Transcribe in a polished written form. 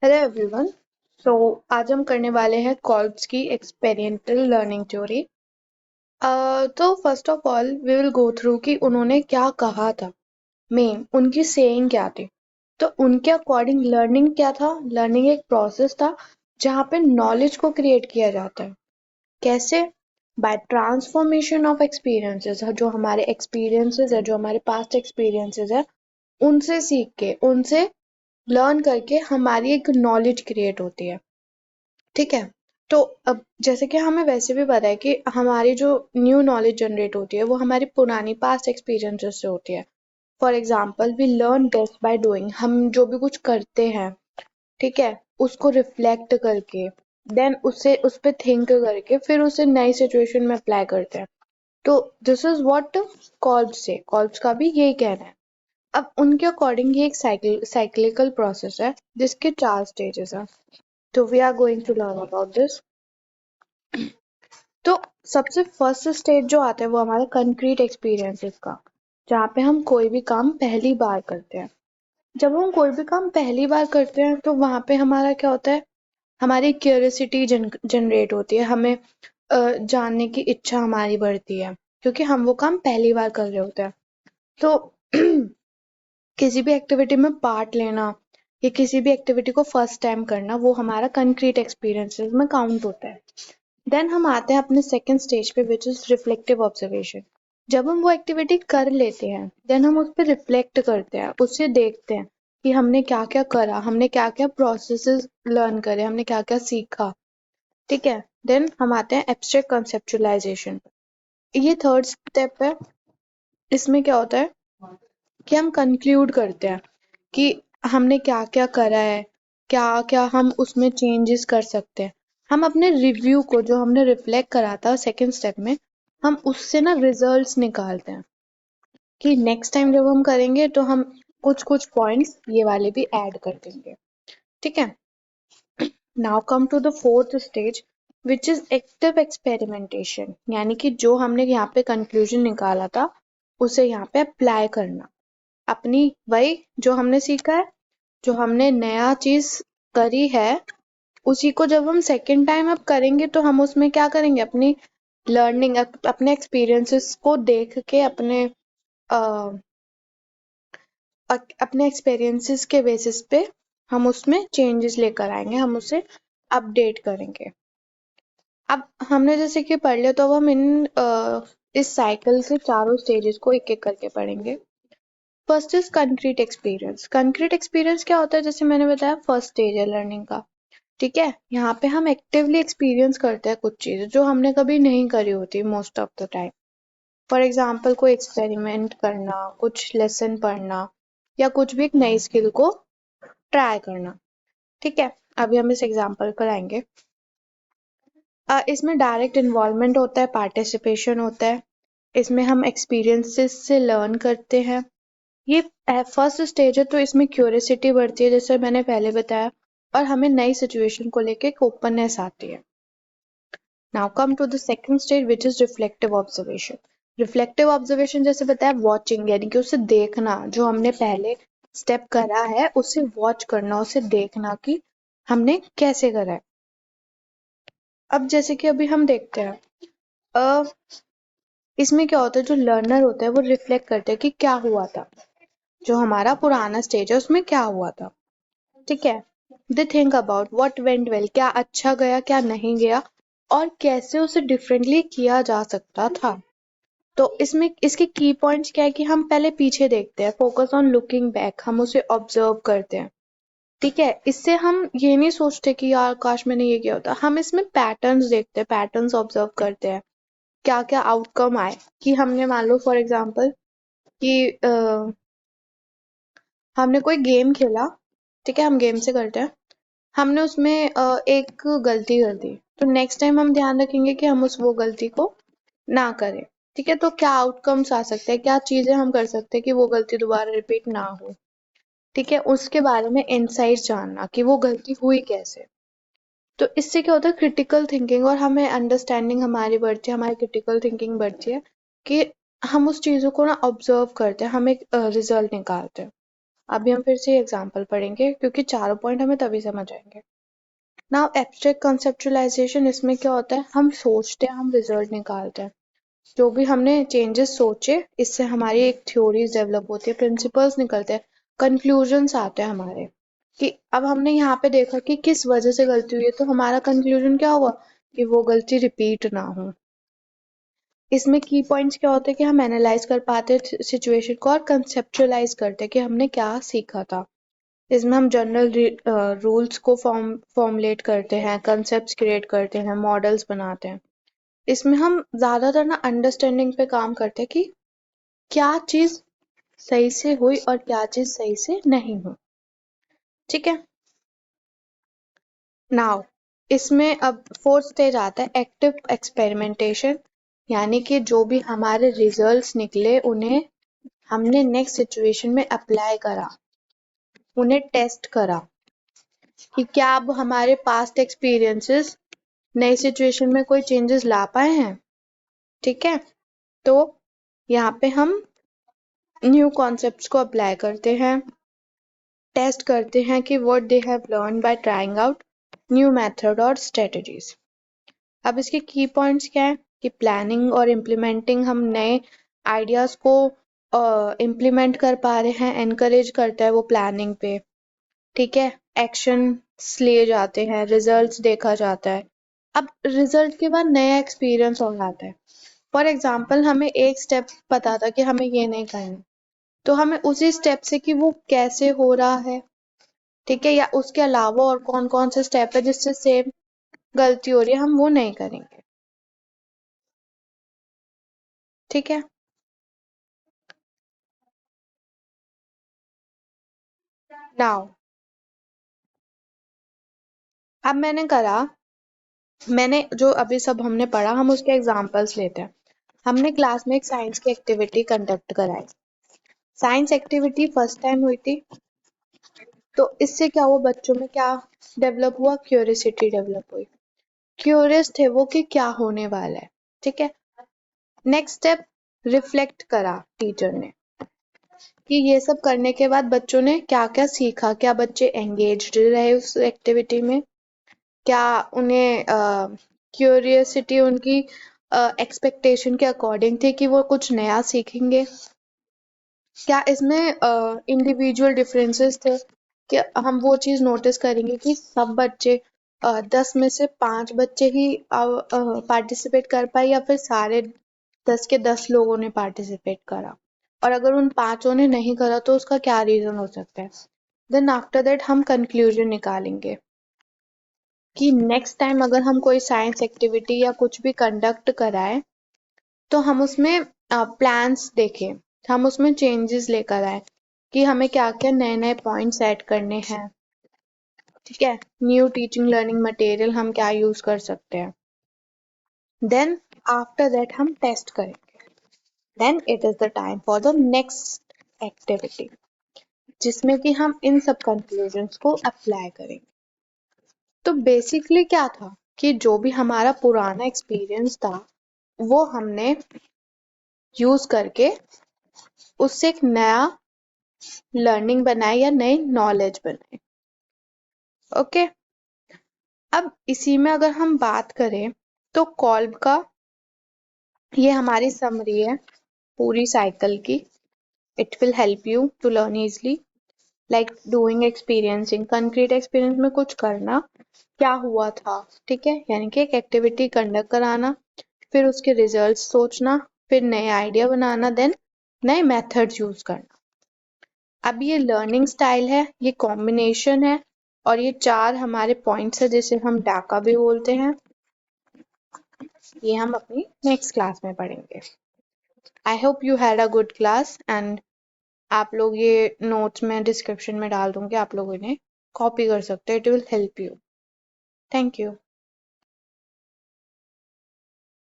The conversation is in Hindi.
Hello everyone. सो आज हम करने वाले हैं कॉल्ब्स की एक्सपेरिमेंटल लर्निंग थ्योरी। तो first of all we will go through कि उन्होंने क्या कहा था, मेन उनकी सेइंग क्या थी। तो उनके अकॉर्डिंग लर्निंग क्या था? लर्निंग एक प्रोसेस था जहाँ पे नॉलेज को क्रिएट किया जाता है। कैसे? By transformation of experiences. जो हमारे एक्सपीरियंसेस है, जो हमारे पास्ट एक्सपीरियंसेस है, उनसे सीख के, उनसे लर्न करके हमारी एक नॉलेज क्रिएट होती है। ठीक है। तो अब जैसे कि हमें वैसे भी पता है कि हमारी जो न्यू नॉलेज जनरेट होती है वो हमारी पुरानी पास्ट एक्सपीरियंसेस से होती है। For example we learn best by doing. हम जो भी कुछ करते हैं, ठीक है, उसको रिफ्लेक्ट करके, देन उससे उस पे थिंक करके फिर उसे नई सिचुएशन में अप्लाई करते हैं। तो दिस इज व्हाट कॉल्ब्स का भी यही कहना है। अब उनके अकॉर्डिंग ये एक साइक्लिकल प्रोसेस है जिसके 4 स्टेजेस हैं। तो we are going to learn about this. तो सबसे फर्स्ट स्टेज जो आता है वो हमारा कंक्रीट एक्सपीरियंसेस का, जहाँ पे हम कोई भी काम पहली बार करते हैं। जब हम कोई भी काम पहली बार करते हैं तो वहां पे हमारा क्या होता है? हमारी क्यूरियोसिटी जनरेट होती है। हमें जानने की इच्छा हमारी बढ़ती है क्योंकि हम वो काम पहली बार कर रहे होते हैं। तो किसी भी एक्टिविटी में पार्ट लेना या किसी भी एक्टिविटी को फर्स्ट टाइम करना वो हमारा कंक्रीट एक्सपीरियंसेस में काउंट होता है। देन हम आते हैं अपने सेकंड स्टेज पे विच इज रिफ्लेक्टिव ऑब्जर्वेशन। जब हम वो एक्टिविटी कर लेते हैं देन हम उस पर रिफ्लेक्ट करते हैं, उससे देखते हैं कि हमने क्या क्या करा, हमने क्या क्या प्रोसेसेस लर्न करे, हमने क्या क्या सीखा। ठीक है। देन हम आते हैं एब्स्ट्रैक्ट कंसेप्चुलाइजेशन पे। ये थर्ड स्टेप है। इसमें क्या होता है कि हम कंक्लूड करते हैं कि हमने क्या क्या करा है, क्या क्या हम उसमें चेंजेस कर सकते हैं। हम अपने रिव्यू को, जो हमने रिफ्लेक्ट करा था सेकेंड स्टेप में, हम उससे ना रिजल्ट्स निकालते हैं कि नेक्स्ट टाइम जब हम करेंगे तो हम कुछ कुछ पॉइंट्स ये वाले भी ऐड कर देंगे। ठीक है। Now come to the fourth stage which is active experimentation, यानी कि जो हमने यहाँ पे कंक्लूजन निकाला था उसे यहाँ पे अप्लाई करना। अपनी वही जो हमने सीखा है, जो हमने नया चीज करी है, उसी को जब हम सेकेंड टाइम अब करेंगे तो हम उसमें क्या करेंगे? अपनी लर्निंग, अपने एक्सपीरियंसेस को देख के, अपने एक्सपीरियंसेस के बेसिस पे हम उसमें चेंजेस लेकर आएंगे, हम उसे अपडेट करेंगे। अब हमने जैसे कि पढ़ लिया तो अब हम इस साइकिल के चारों स्टेजेस को एक एक करके पढ़ेंगे। First is concrete experience. Concrete experience क्या होता है? जैसे मैंने बताया फर्स्ट स्टेज है लर्निंग का। ठीक है। यहाँ पे हम एक्टिवली एक्सपीरियंस करते हैं कुछ चीजें जो हमने कभी नहीं करी होती most of the time. For example कोई एक्सपेरिमेंट करना, कुछ लेसन पढ़ना, या कुछ भी एक नई स्किल को ट्राई करना। ठीक है। अभी हम इस एग्जाम्पल पर आएंगे। इसमें डायरेक्ट इन्वॉल्वमेंट होता है, पार्टिसिपेशन होता है। इसमें हम एक्सपीरियंसेस से लर्न करते हैं। ये फर्स्ट स्टेज है तो इसमें क्यूरियोसिटी बढ़ती है जैसे मैंने पहले बताया, और हमें नई सिचुएशन को लेके एक ओपननेस आती है। Now come to the second stage which is reflective observation. Reflective observation जैसे बताया वॉचिंग, यानी कि उसे देखना, जो हमने पहले स्टेप करा है उसे वॉच करना, उसे देखना कि हमने कैसे करा है। अब जैसे कि अभी हम देखते हैं, अ, इसमें क्या होता है, जो लर्नर होता है वो रिफ्लेक्ट करते हैं कि क्या हुआ था, जो हमारा पुराना स्टेज है उसमें क्या हुआ था। ठीक है। They think about what went well, क्या अच्छा गया क्या नहीं गया, और कैसे उसे डिफरेंटली किया जा सकता था। तो इसमें इसके की पॉइंट्स क्या है कि हम पहले पीछे देखते हैं, फोकस ऑन लुकिंग बैक, हम उसे ऑब्जर्व करते हैं। ठीक है। इससे हम ये नहीं सोचते कि यार काश मैंने ये किया होता, हम इसमें पैटर्न्स देखते हैं, पैटर्न्स ऑब्जर्व करते हैं, क्या क्या आउटकम आए। कि हमने मान लो फॉर एग्जाम्पल कि हमने कोई गेम खेला। ठीक है, हम गेम से करते हैं। हमने उसमें एक गलती कर दी, तो नेक्स्ट टाइम हम ध्यान रखेंगे कि हम उस वो गलती को ना करें। ठीक है। तो क्या आउटकम्स आ सकते हैं, क्या चीजें हम कर सकते हैं कि वो गलती दोबारा रिपीट ना हो। ठीक है। उसके बारे में इंसाइट्स जानना कि वो गलती हुई कैसे। तो इससे क्या होता है, क्रिटिकल थिंकिंग और हमें अंडरस्टैंडिंग हमारी बढ़ती है, हमारी क्रिटिकल थिंकिंग बढ़ती है कि हम उस चीजों को ना ऑब्जर्व करते हैं, हम एक रिजल्ट निकालते हैं। अभी हम फिर से एग्जाम्पल पढ़ेंगे क्योंकि चारों पॉइंट हमें तभी समझ आएंगे। नाउ एब्स्ट्रैक्ट कंसेप्चुलाइजेशन, इसमें क्या होता है, हम सोचते हैं, हम रिजल्ट निकालते हैं। जो भी हमने चेंजेस सोचे, इससे हमारी एक थ्योरीज डेवलप होती है, प्रिंसिपल्स निकलते हैं, कंक्लूजन्स आते हैं हमारे, कि अब हमने यहाँ पे देखा कि किस वजह से गलती हुई है, तो हमारा कंक्लूजन क्या हुआ कि वो गलती रिपीट ना हो। इसमें की पॉइंट्स क्या होते हैं कि हम एनालाइज कर पाते हैं सिचुएशन को और कंसेप्चुअलाइज करते हैं कि हमने क्या सीखा था। इसमें हम जनरल रूल्स को फॉर्मुलेट करते हैं, कंसेप्ट क्रिएट करते हैं, मॉडल्स बनाते हैं। इसमें हम ज्यादातर ना अंडरस्टैंडिंग पे काम करते हैं कि क्या चीज सही से हुई और क्या चीज सही से नहीं हुई। ठीक है। नाउ इसमें अब फोर्थ स्टेज आता है एक्टिव एक्सपेरिमेंटेशन, यानी कि जो भी हमारे रिजल्ट्स निकले उन्हें हमने नेक्स्ट सिचुएशन में अप्लाई करा, उन्हें टेस्ट करा कि क्या अब हमारे पास्ट एक्सपीरियंसेस नई सिचुएशन में कोई चेंजेस ला पाए हैं। ठीक है। तो यहाँ पे हम न्यू कॉन्सेप्ट्स को अप्लाई करते हैं, टेस्ट करते हैं कि what they have learn by trying out new method और स्ट्रेटजीज। अब इसके की पॉइंट्स क्या है कि प्लानिंग और इम्प्लीमेंटिंग, हम नए आइडियाज को इम्प्लीमेंट कर पा रहे हैं, एनकरेज करता है वो प्लानिंग पे। ठीक है। एक्शन लिए जाते हैं, रिजल्ट्स देखा जाता है। अब रिजल्ट के बाद नया एक्सपीरियंस हो जाता है। फॉर एग्जाम्पल हमें एक स्टेप पता था कि हमें ये नहीं करना, तो हमें उसी स्टेप से कि वो कैसे हो रहा है, ठीक है, या उसके अलावा और कौन कौन से स्टेप है जिससे सेम गलती हो रही है, हम वो नहीं करेंगे। ठीक है। नाउ अब मैंने जो अभी सब हमने पढ़ा, हम उसके एग्जांपल्स लेते हैं। हमने क्लास में एक साइंस की एक्टिविटी कंडक्ट कराई। साइंस एक्टिविटी फर्स्ट टाइम हुई थी, तो इससे क्या हुआ, बच्चों में क्या डेवलप हुआ, क्यूरियोसिटी डेवलप हुई। क्यूरियस थे वो कि क्या होने वाला है। ठीक है। नेक्स्ट स्टेप, रिफ्लेक्ट करा टीचर ने कि ये सब करने के बाद बच्चों ने क्या क्या सीखा, क्या बच्चे एंगेज्ड रहे उस एक्टिविटी में, क्या उन्हें क्यूरियोसिटी उनकी एक्सपेक्टेशन के अकॉर्डिंग थी कि वो कुछ नया सीखेंगे, क्या इसमें इंडिविजुअल डिफरेंसेस थे कि हम वो चीज नोटिस करेंगे कि सब बच्चे 10 में से 5 बच्चे ही पार्टिसिपेट कर पाए या फिर सारे 10 के 10 लोगों ने पार्टिसिपेट करा, और अगर उन 5 ने नहीं करा तो उसका क्या रीजन हो सकता है। देन आफ्टर दैट हम कंक्लूजन निकालेंगे कि नेक्स्ट टाइम अगर हम कोई साइंस एक्टिविटी या कुछ भी कंडक्ट कराएं तो हम उसमें प्लान्स देखें, हम उसमें चेंजेस लेकर आए कि हमें क्या क्या नए नए पॉइंट्स ऐड करने हैं। ठीक है। न्यू टीचिंग लर्निंग मटेरियल हम क्या यूज कर सकते हैं। देन आफ्टर दैट हम टेस्ट करेंगे। Then it is the time for the next activity, जिसमें कि हम इन सब कंक्लूजन्स को अप्लाई करेंगे। तो बेसिकली क्या था कि जो भी हमारा पुराना एक्सपीरियंस था वो हमने यूज करके उससे एक नया लर्निंग बनाए या नई नॉलेज बनाए। ओके। अब इसी में अगर हम बात करें तो कॉल्ब का, ये हमारी समरी है पूरी साइकिल की। It will help you to learn easily, like doing, experiencing, concrete experience में कुछ करना, क्या हुआ था। ठीक है। यानी कि एक एक्टिविटी कंडक्ट कराना, फिर उसके रिजल्ट सोचना, फिर नए आइडिया बनाना, देन नए मेथड्स यूज करना। अब ये लर्निंग स्टाइल है, ये कॉम्बिनेशन है, और ये 4 हमारे पॉइंट्स है जिसे हम डाका भी बोलते हैं। ये हम अपनी नेक्स्ट क्लास में पढ़ेंगे। I hope you had a good class, and आप लोग ये नोट्स में डिस्क्रिप्शन में डाल दूंगी, आप लोग इन्हें कॉपी कर सकते हो, it will help you. Thank you.